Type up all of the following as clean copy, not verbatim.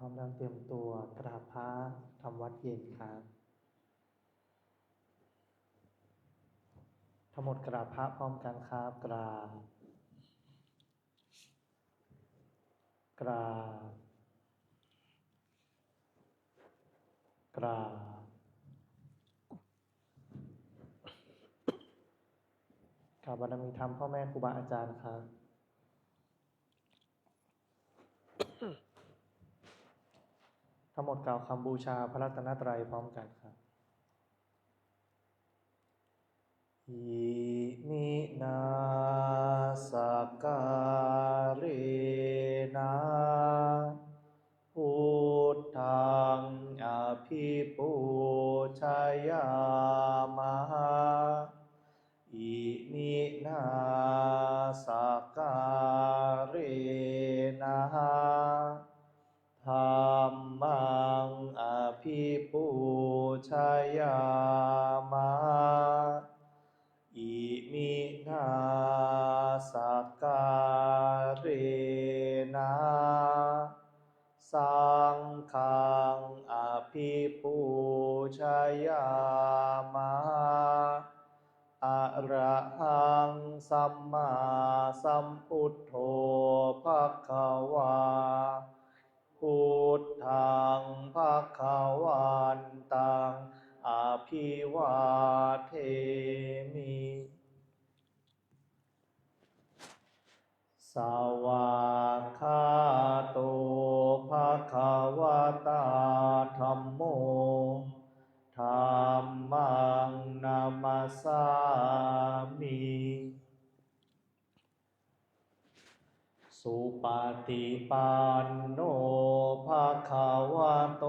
ร้อมแล้วเตรียมตัวกราบพระทำวัดเย็นครับทั้งหมดกราบพระพร้อมกันครับกราบกราบกราบกราบบารมีธรรมพ่อแม่ครูบาอาจารย์ครับทั้งหมดกล่าวคำบูชาพระรัตนตรัยพร้อมกันครับอิมินาสการเรนะพุทธังอภิปูชยามะอิมินาสการเรนะธัมมังอภิปูชยามะอิมินาสการเรนะสังฆังอภิปูชยามะอะระหังสัมมาสัมพุทโธภควาพุทธังภวันตังอภิวาเทมิสวากขาโตภควตาธัมโมธัมมังนามัสสามิสุปฏิปันโนภควโต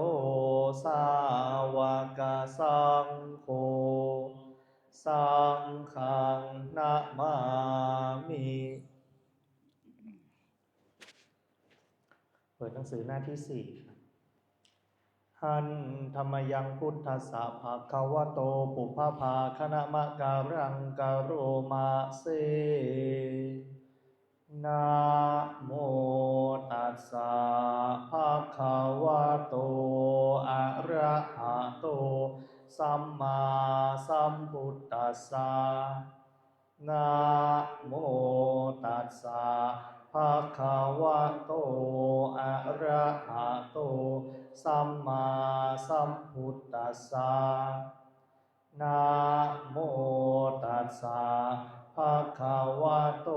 สาวกสังโฆสังฆังนะมามิเปิดหนังสือหน้าที่ 4หันธรรมยังพุทธัสสะภะคะวะโตปุพพภาคณมะการังกโรมาเซนะโมตัสสะภะคะวะโตอะระหะโตสัมมาสัมพุทธัสสะนะโมตัสสะภะคะวะโตอะระหะโตสัมมาสัมพุทธัสสะนะโมตัสสะภะคะวะโต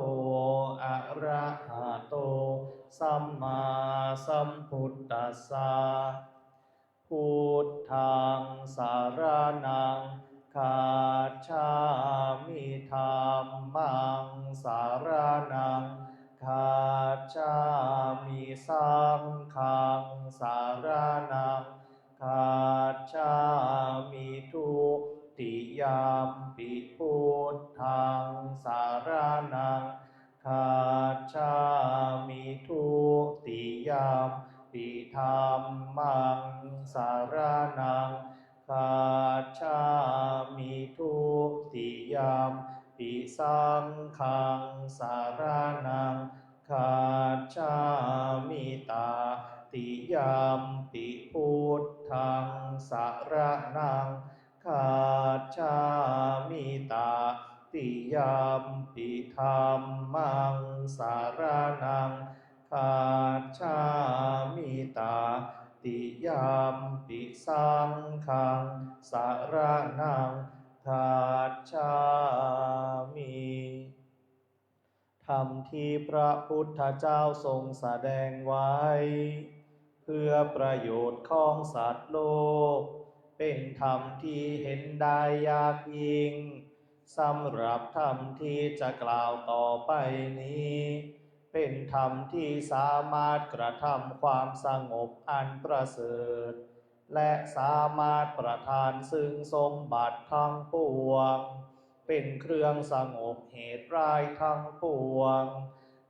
อะระหะโตสัมมาสัมพุทธัสสะพุทธังสารนังคัจฉามิธัมมังสารนังคัจฉามิสังฆังสารนังคัจฉามิทุติยามปิพุทธังสารนังคัจฉามิทุติยามปิธัมมังสารนังคัจฉามิทุติยามปิสังฆังสารนังคัจฉามิตาติยามปิพุทธังสารนังคัจฉามิตาติยามปิธัมมังสารนังคัจฉามิตาติยามปิสังฆังสารนังคัจฉามิธรรมที่พระพุทธเจ้าทรงแสดงไว้เพื่อประโยชน์ของสัตว์โลกเป็นธรรมที่เห็นได้ยากยิ่งสำหรับธรรมที่จะกล่าวต่อไปนี้เป็นธรรมที่สามารถกระทำความสงบอันประเสริฐและสามารถประทานซึ่งสมบัติทั้งปวงเป็นเครื่องสงบเหตุร้ายทั้งปวง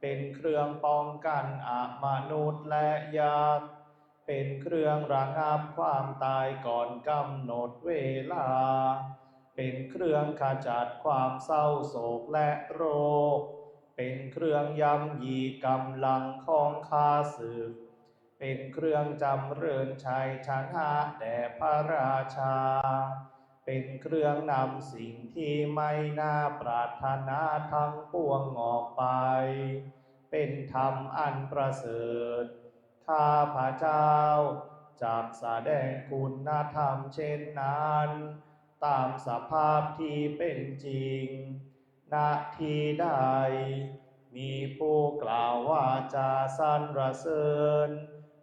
เป็นเครื่องป้องกันอมนุษย์และยักษ์เป็นเครื่องระงับความตายก่อนกำหนดเวลาเป็นเครื่องขจัดความเศร้าโศกและโรคเป็นเครื่องย่ำยีกำลังของข้าศึก เป็นเครื่องจำเริญชัยชนะแด่พระราชาเป็นเครื่องนำสิ่งที่ไม่น่าปรารถนาทั้งปวงออกไปเป็นธรรมอันประเสริฐข้าพระเจ้าจากแสดงคุณธรรมเช่นนั้นตามสภาพที่เป็นจริงณที่ใดมีผู้กล่าวว่าจะสรรเสริญ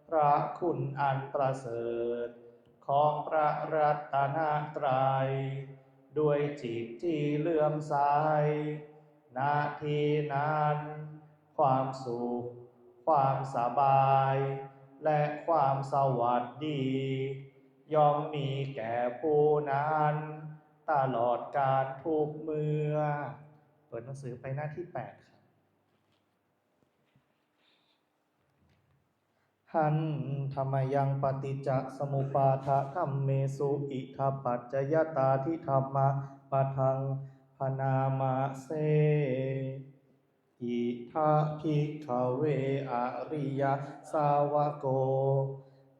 พระคุณอันประเสริฐของพระรัตนตรัยด้วยจิตที่เลื่อมใสณที่นั้นความสุขความสบายและความสวัสดีย่อมมีแก่ผู้นั้นตลอดกาลทุกเมื่อเปิดหนังสือไปหน้าที่8ครับหันธรรมยังปฏิจจสมุปาทะธัมเมสุอิทัปปัจจยตาทิธรรมะปะทังพนามาเสอิทัภิกขเวอริยสาวโก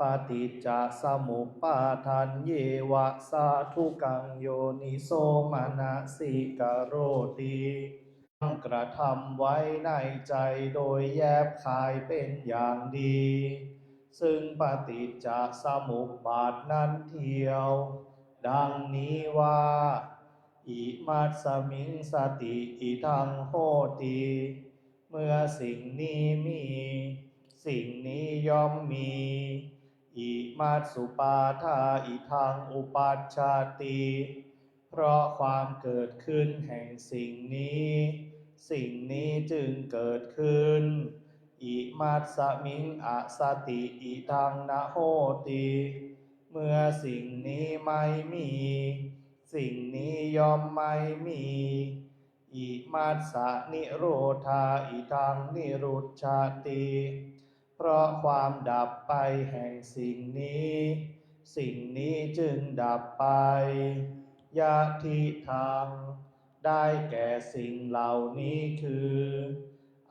ปฏิจจสมุปาทันเยวะสาธุกังโยนิโสมนสิกโรติกระทำไว้ในใจโดยแยบคายเป็นอย่างดีซึ่งปฏิจจสมุปบาทนั้นเทียวดังนี้ว่าอิมัสสมิงสติอิทังโหติเมื่อสิ่งนี้มีสิ่งนี้ย่อมมีอิมัสสุปาทาอิทังอุปัชชาติเพราะความเกิดขึ้นแห่งสิ่งนี้สิ่งนี้จึงเกิดขึ้นอิมัสสมิงอสติอิทังนะโหติเมื่อสิ่งนี้ไม่มีสิ่งนี้ย่อมไม่มีอิมัสสนิโรธาอิทังนิรุชชาติเพราะความดับไปแห่งสิ่งนี้สิ่งนี้จึงดับไปยะทิทังได้แก่สิ่งเหล่านี้คือ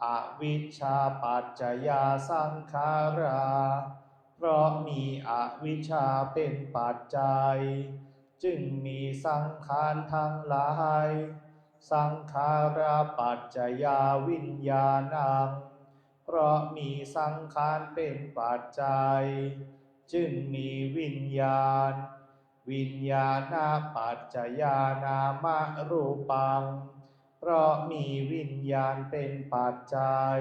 อวิชชาปัจจยาสังขาราเพราะมีอวิชชาเป็นปัจจัยจึงมีสังขารทั้งหลายสังขาราปัจจยาวิญญาณังเพราะมีสังขารเป็นปัจจัยจึงมีวิญญาณวิญญาณปัจจยานามรูปังเพราะมีวิญญาณเป็นปัจจัย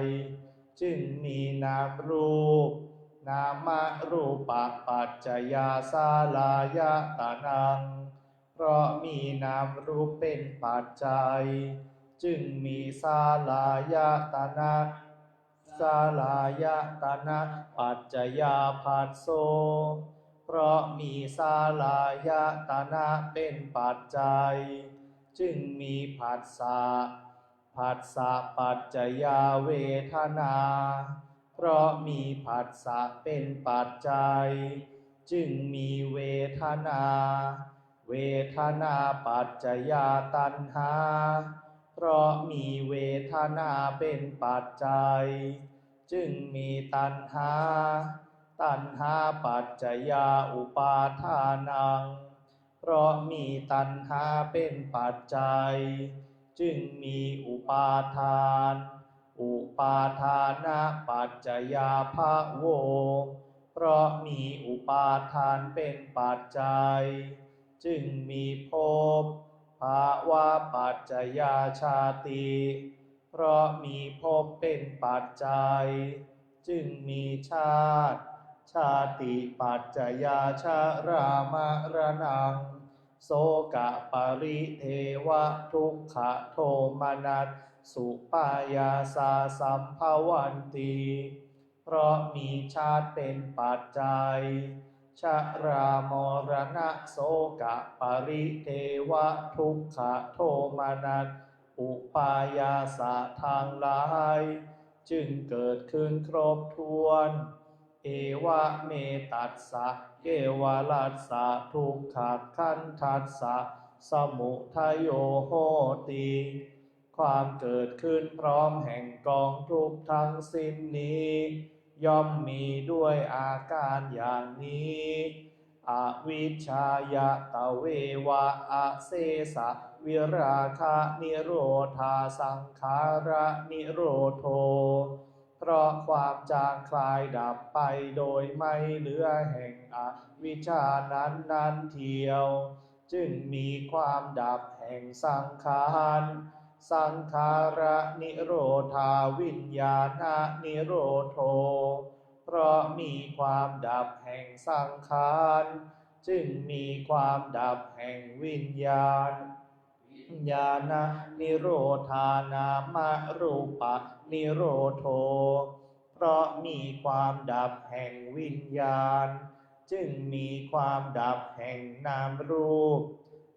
จึงมีนามรูปนามรูปปัจจยาสาลายตานังเพราะมีนามรูปเป็นปัจจัยจึงมีสาลายตนะสาลายตนะปัจจยาภัสโสเพราะมีสาลายตนะเป็นปัจจัยจึงมีผัสสะผัสสะปัจจยาเวทนาเพราะมีผัสสะเป็นปัจจัยจึงมีเวทนาเวทนาปัจจยาตัณหาเพราะมีเวทนาเป็นปัจจัยจึงมีตัณหาตัณหาปัจจยาอุปาทานังเพราะมีตัณหาเป็นปัจจัยจึงมีอุปาทานอุปาทานะปัจจยาภโวเพราะมีอุปาทานเป็นปัจจัยจึงมีภพภาวะปัจจยาชาติเพราะมีภพเป็นปัจจัยจึงมีชาติชาติปัจจยาชรามรณังโสกะปริเทวะทุกขโทมนัสสุปายาสาสัมภวันติเพราะมีชาติเป็นปัจจัยชรามรณะโสกะปริเทวะทุกขโทมนัสอุปายาสะทางหลายจึงเกิดขึ้นครบถ้วนเอวะเมตัสสะเกวลัสสะทุกขขันธัสสะสมุทัยโยโหติความเกิดขึ้นพร้อมแห่งกองทุกข์ทั้งสิ้นนี้ ย่อมมีด้วยอาการอย่างนี้อวิชชายตเววะอเสสะวิราคะนิโรธาสังขาระนิโรโธเพราะความจางคลายดับไปโดยไม่เหลือแห่งอวิชชานั้นเทียวจึงมีความดับแห่งสังขารสังขาระนิโรธาวิญญาณนิโรโธเพราะมีความดับแห่งสังขารจึงมีความดับแห่งวิญญาณญาณนิโรธานามรูปะนิโรโธเพราะมีความดับแห่งวิญญาณจึงมีความดับแห่งนามรูป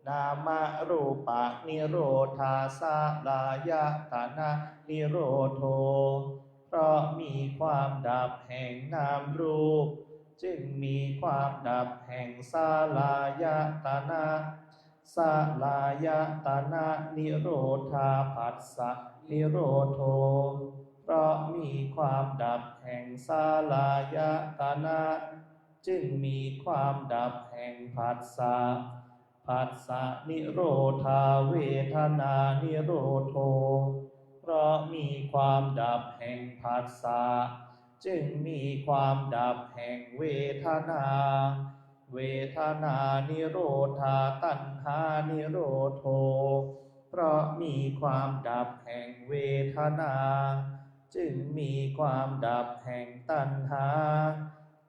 นามรูปะนิโรธาสลายตนะนิโรโธเพราะมีความดับแห่งนามรูปจึงมีความดับแห่งสลายตนะสลายตนะนิโรธาผัสสะนิโรโธเพราะมีความดับแห่งสลายตนะจึงมีความดับแห่งผัสสะผัสสะนิโรธาเวทนานิโรโธเพราะมีความดับแห่งผัสสะจึงมีความดับแห่งเวทนาเวทนานิโรธาตัณหานิโรโธเพราะมีความดับแห่งเวทนาจึงมีความดับแห่งตัณหา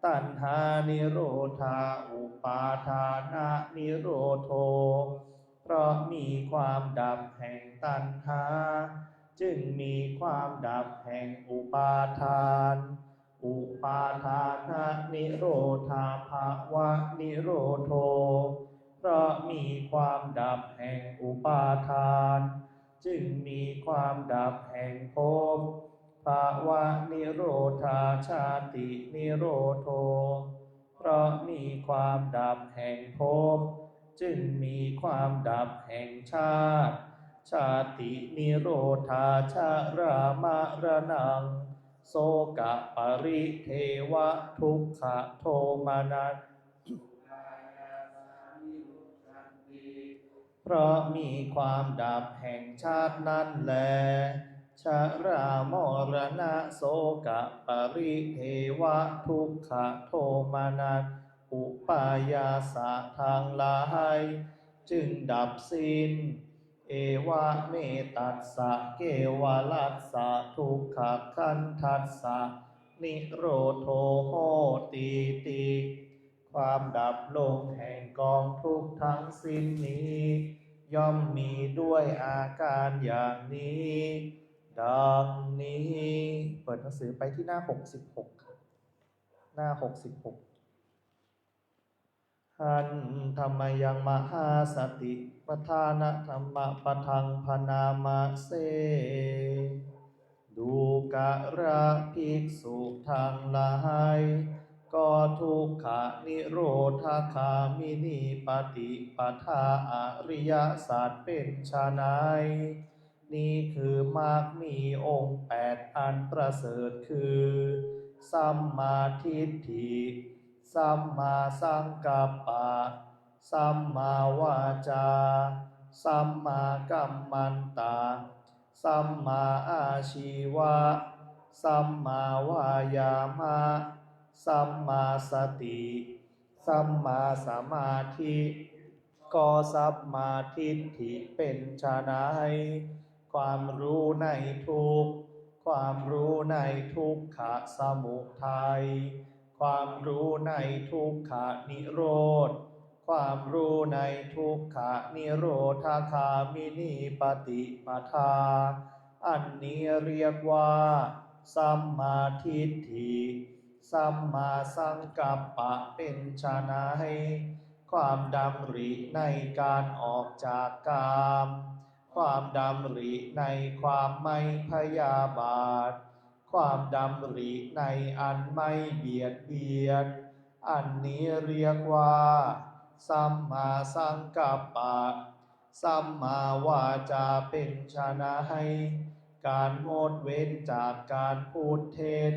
ตัณหานิโรธาอุปาทานะนิโรโธเพราะมีความดับแห่งตัณหาจึงมีความดับแห่งอุปาทานอุปาทานะนิโรธาภาวะนิโรโธเพราะมีความดับแห่งอุปาทานจึงมีความดับแห่งภพภาวะนิโรธาชาตินิโรโธเพราะมีความดับแห่งภพจึงมีความดับแห่งชาติชาตินิโรธาชารามรณังโสกะปริเทวะทุกขโทมานัสเพราะมีความดับแห่งชาตินั้นแลชรามรณะโสกะปริเทวะทุกขโทมานัสอุปายาสะทางหลายจึงดับสิ้นเอวะเมตัสสะเกวลัสสะทุกขคันทัสสะนิโรโธโหติติความดับลงแห่งกองทุกข์ทั้งสิ้นนี้ย่อมมีด้วยอาการอย่างนี้ดังนี้เปิดหนังสือไปที่หน้า66ครับหน้า66หันธรรมยังมหาสติปทานธรรมปทังพนามาเสดูกะระภิกษุทางหลายก็ทุกขนิโรธคามินีปฏิปทาอริยสัจเป็นไฉนนี่คือมรรคมีองค์8อันประเสริฐคือสัมมาทิฏฐิสัมมาสังกัปปะสัมมาวาจาสัมมากัมมันตะสัมมาอาชีวะสัมมาวายามะสัมมาสติสัมมาสมาธิก็สัมมาทิฏฐิเป็นไฉนความรู้ในทุกข์ความรู้ในทุกขสมุทัยความรู้ในทุกขนิโรธความรู้ในทุกขนิโรธคามินีปฏิปทาอันนี้เรียกว่าสัมมาทิฏฐิสัมมาสังกัปปะเป็นไฉนความดำริในการออกจากกามความดำริในความไม่พยาบาทความดำริในอันไม่เบียดเบียนอันนี้เรียกว่าสัมมาสังกัปปะสัมมาวาจาเป็นไฉนการงดเว้นจากการพูดเท็จ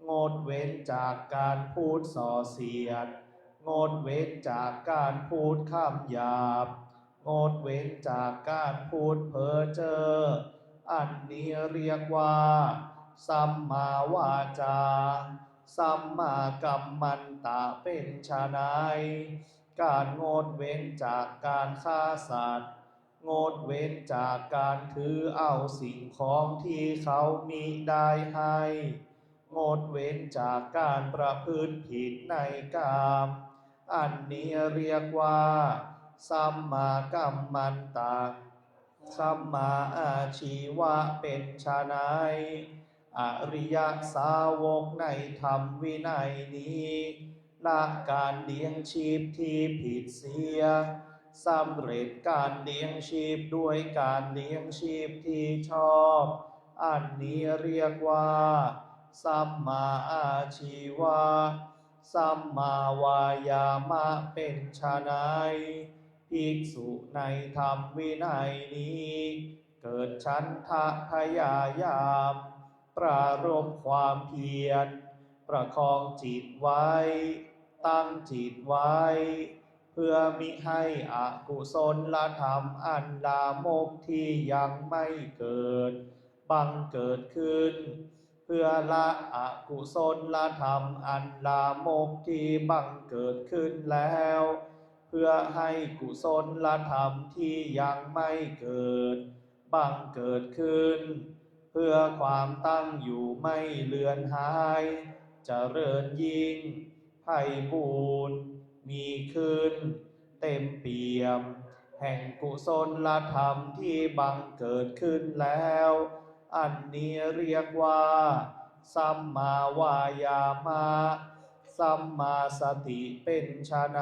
งดเว้นจากการพูดส่อเสียดงดเว้นจากการพูดคำหยาบงดเว้นจากการพูดเพ้อเจ้ออันนี้เรียกว่าสัมมาวาจาสัมมากัมมันตะเป็นไฉนการงดเว้นจากการฆ่าสัตว์งดเว้นจากการถือเอาสิ่งของที่เขามิได้ให้งดเว้นจากการประพฤติผิดในกามอันนี้เรียกว่าสัมมากัมมันตะสัมมาอาชีวะเป็นไฉนอริยสาวกในธรรมวินัยนี้ละการเลี้ยงชีพที่ผิดเสียสำเร็จการเลี้ยงชีพด้วยการเลี้ยงชีพที่ชอบอันนี้เรียกว่าสัมมาอาชีวะสัมมาวายามะเป็นไฉนภิกษุในธรรมวินัยนี้เกิดฉันทะพยายามปรารภความเพียรประคองจิตไว้ตั้งจิตไว้เพื่อมิให้อกุศลธรรมอันลามกที่ยังไม่เกิดบังเกิดขึ้นเพื่อละอกุศลธรรมอันลามกที่บังเกิดขึ้นแล้วเพื่อให้กุศลธรรมที่ยังไม่เกิดบังเกิดขึ้นเพื่อความตั้งอยู่ไม่เลือนหายเจริญยิ่งไพบูรณ์มีขึ้นเต็มเปี่ยมแห่งกุศลธรรมที่บังเกิดขึ้นแล้วอันนี้เรียกว่าสัมมาวายามะสัมมาสติเป็นไฉน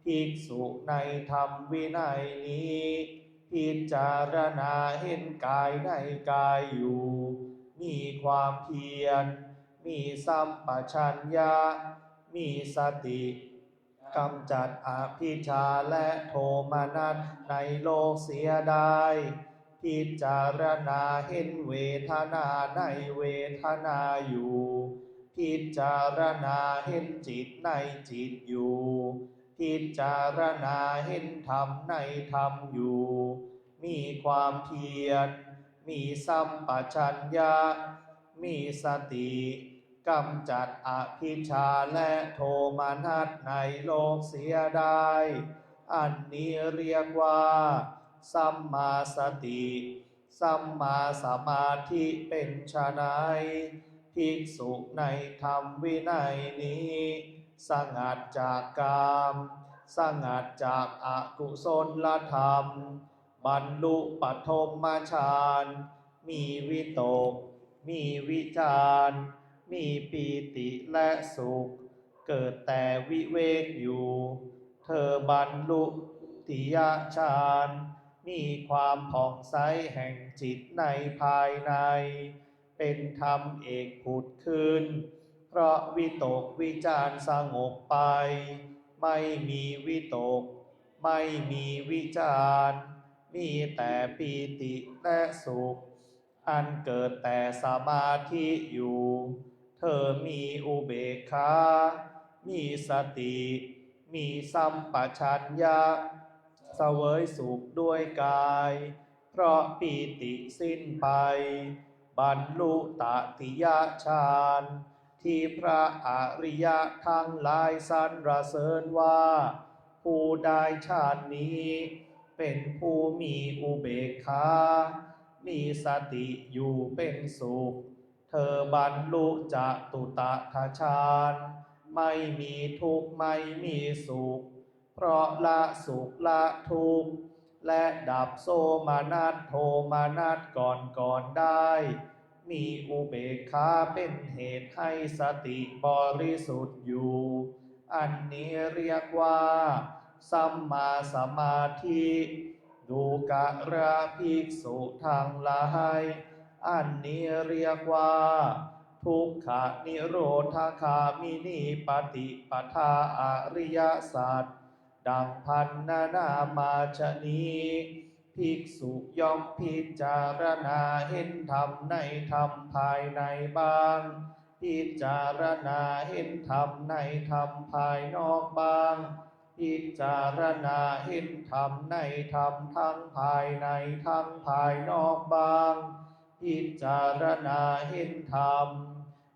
ภิกษุในธรรมวินัยนี้พิจารณาเห็นกายในกายอยู่มีความเพียรมีสัมปชัญญะมีสติกำจัดอภิชฌาและโทมนัสในโลกเสียได้พิจารณาเห็นเวทนาในเวทนาอยู่พิจารณาเห็นจิตในจิตอยู่พิจารณาเห็นธรรมในธรรมอยู่มีความเพียรมีสัมปชัญญะมีสติกำจัดอภิชฌาและโทมนัสในโลกเสียได้อันนี้เรียกว่าสัมมาสติสัมมาสมาธิเป็นไฉนภิกษุในธรรมวินัยนี้สงัดจากกามสงัดจากอกุศลธรรมบรรลุปฐมฌานมีวิตกมีวิจารมีปีติและสุขเกิดแต่วิเวกอยู่เธอบรรลุติยฌานมีความผ่องใสแห่งจิตในภายในเป็นธรรมเอกผุดขึ้นเพราะวิตกวิจารสงบไปไม่มีวิตกไม่มีวิจารมีแต่ปีติและสุขอันเกิดแต่สมาธิอยู่เธอมีอุเบกขามีสติมีสัมปชัญญะเสวยสุขด้วยกายเพราะปีติสิ้นไปบรรลุตติยฌานที่พระอริยะทั้งหลายสรรเสริญว่าผู้ได้ฌานนี้เป็นผู้มีอุเบกขามีสติอยู่เป็นสุขเธอบรรลุจตุตถฌานไม่มีทุกข์ไม่มีสุขเพราะละสุขละทุกข์และดับโสมนัสโทมนัสก่อนได้มีอุเบกขาเป็นเหตุให้สติบริสุทธิ์อยู่อันนี้เรียกว่าสัมมาสมาธิดูกะระภิกษุทั้งหลายอันนี้เรียกว่าทุกขนิโรธคามินีปฏิปทาอริยสัจดังพันนามาชนีภิกษุย่อมพิจารณาเห็นธรรมในธรรมภายในบ้าง พิจารณาเห็นธรรมในธรรมภายนอกบ้างพิจารณาเห็นธรรมในธรรมทั้งภายในทั้งภายนอกบ้างพิจารณาเห็นธรรม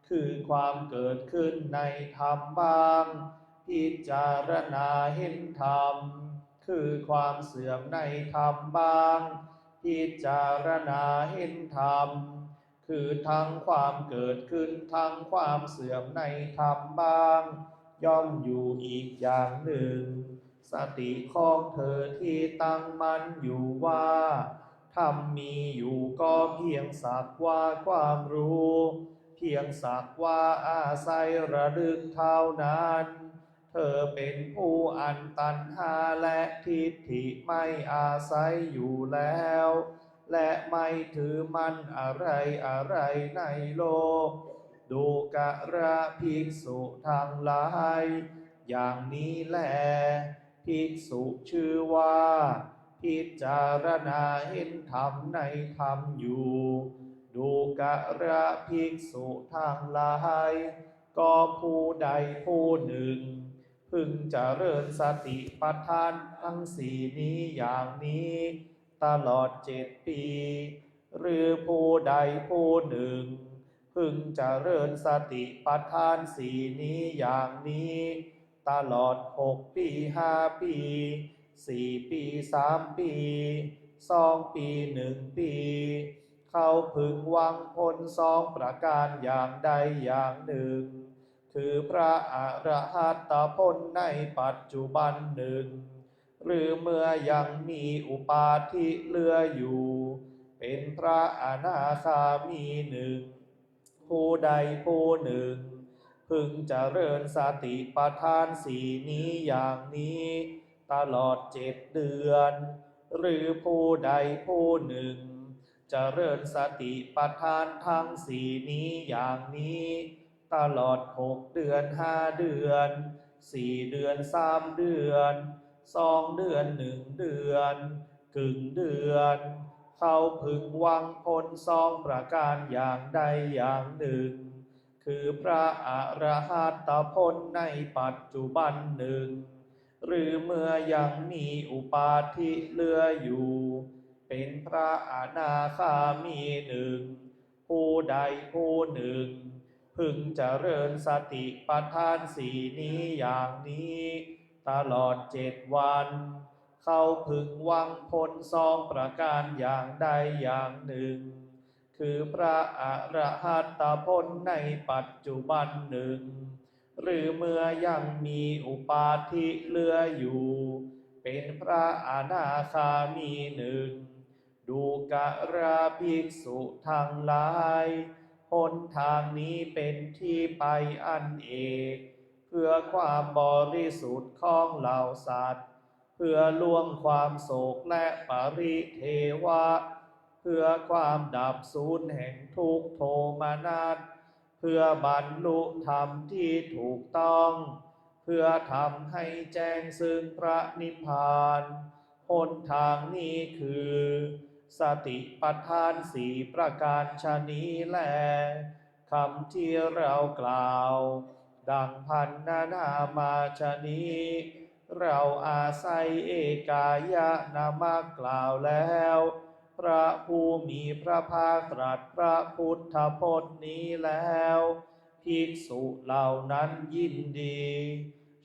คือความเกิดขึ้นในธรรมบ้างพิจารณาเห็นธรรมคือความเสื่อมในธรรมบ้างพิจารณาเห็นธรรมคือทั้งความเกิดขึ้นทั้งความเสื่อมในธรรมบ้างย่อมอยู่อีกอย่างหนึ่งสติของเธอที่ตั้งมั่นอยู่ว่าธรรมมีอยู่ก็เพียงสักว่าความรู้เพียงสักว่าอาศัยระลึกเท่านั้นเธอเป็นผู้อันตัณหาและทิฏฐิไม่อาศัยอยู่แล้วและไม่ถือมั่นอะไรอะไรในโลกดูกระภิกษุทั้งหลายอย่างนี้แลภิกษุชื่อว่าพิจารณาเห็นธรรมในธรรมอยู่ดูกระภิกษุทั้งหลายก็ผู้ใดผู้หนึ่งพึงเจริญสติปัฏฐานทั้งสี่นี้อย่างนี้ตลอด7 ปีหรือผู้ใดผู้หนึ่งพึงเจริญสติปัฏฐานสี่นี้อย่างนี้ตลอด6 ปี5 ปี4 ปี3 ปี2 ปี1 ปีเขาพึงหวังผล2 ประการอย่างใดอย่างหนึ่งคือพระอรหัตผลในปัจจุบันหนึ่งหรือเมื่อยังมีอุปาทิเหลืออยู่เป็นพระอนาคามีหนึ่งผู้ใดผู้หนึ่งพึงเจริญสติปัฏฐานสี่นี้อย่างนี้ตลอด7 เดือนหรือผู้ใดผู้หนึ่งเจริญสติปัฏฐานทั้งสี่นี้อย่างนี้ตลอด6 เดือน5 เดือน4 เดือน3 เดือน2 เดือน1 เดือนกึ่งเดือนเขาพึงหวังผล2 ประการอย่างใดอย่างหนึ่งคือพระอรหัตผลในปัจจุบันหนึ่งหรือเมื่อยังมีอุปาทิเหลืออยู่เป็นพระอนาคามีหนึ่งผู้ใดผู้หนึ่งพึงเจริญสติปัฏฐานสี่นี้อย่างนี้ตลอด7 วันเขาพึงหวังผล2 ประการอย่างใดอย่างหนึ่งคือพระอรหัตผลในปัจจุบันหนึ่งหรือเมื่อยังมีอุปาทิเหลืออยู่เป็นพระอนาคามีหนึ่งดูกระภิกษุทั้งหลายหนทางนี้เป็นที่ไปอันเอกเพื่อความบริสุทธิ์ของเหล่าสัตว์เพื่อล่วงความโศกและปริเทวะเพื่อความดับสูญแห่งทุกขโทมนัสเพื่อบรรลุธรรมที่ถูกต้องเพื่อทำให้แจ้งซึ่งพระนิพพานหนทางนี้คือสติปัฏฐาน4 ประการชนี้แลคำที่เรากล่าวดังพันนามาชนี้เราอาศัยเอกายนามกล่าวแล้วพระผู้มีพระภาคตรัสพระพุทธพจน์นี้แล้วภิกษุเหล่านั้นยินดี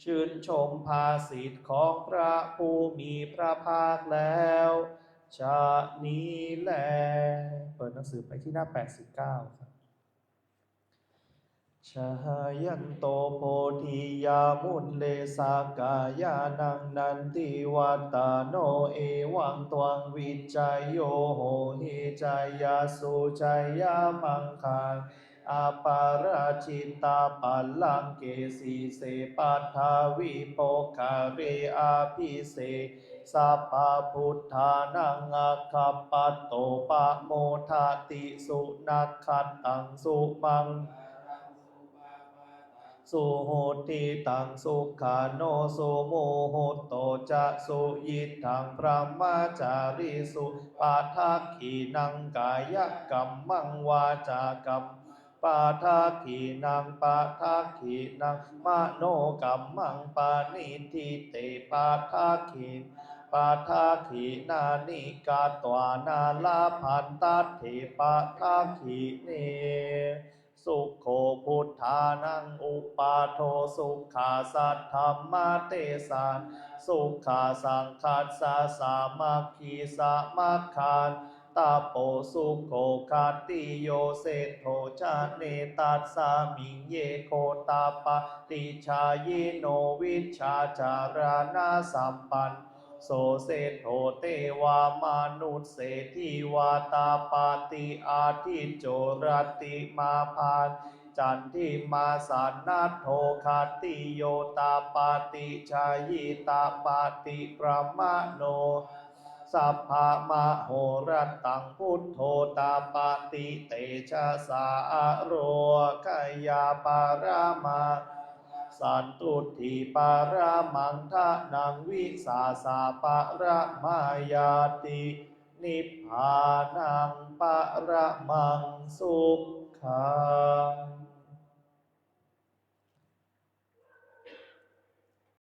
ชื่นชมภาสิทธิ์ของพระผู้มีพระภาคแล้วชานี้แลเปิดหนังสือไปที่หน้า89ครับชายันโตโพธิยามุนเลสากายานังนันติวัตตาโนเอวังตวังวิจัยโยโหหิจายาสุจายามังคังอาปาราชิตาปัลลังเกสีเสปัทาวิโปคาเรอาภิเสสัพพพุทธานังอัคคปัตโตปะโมทาติสุนักขัตตังสุมังสุโหติตังสุขาโนสุโมโหโตจะสุยิทังพระมจาริสุปาทักขีนังกายกรรมังวาจากรรม ปาทาขีนังปาทาขีนังมโนกัมมังปานิทิเตปาทาขีปาทาขีนานิกาตวานาลาพันตัตถิปาทาขีเนสุขโขพุทธานังอุปาโทสุขาสัทธัมมาเตสานสุขาสังคัสสะสามัคคีสามัคคานตาโปสุโขคาติโยเสโทชาเนตัสสามิงเยโคตาปติชายโนวิชชาจารานาสัมปันโสเสโทเทวามนุษย์เศรษฐีวาตาปาติอาทิโจรติมาพานจันทิมาสันนัทโทคาติโยตาปาติชายิตาปาติประมะโนสัพพะมะโหรัตตังพุทโธตาปาติเตชะสาโรกายาปารามาสันตุทิปารามังทะนังวิสาสาปาระมายาตินิพพานังปะระมังสุขัง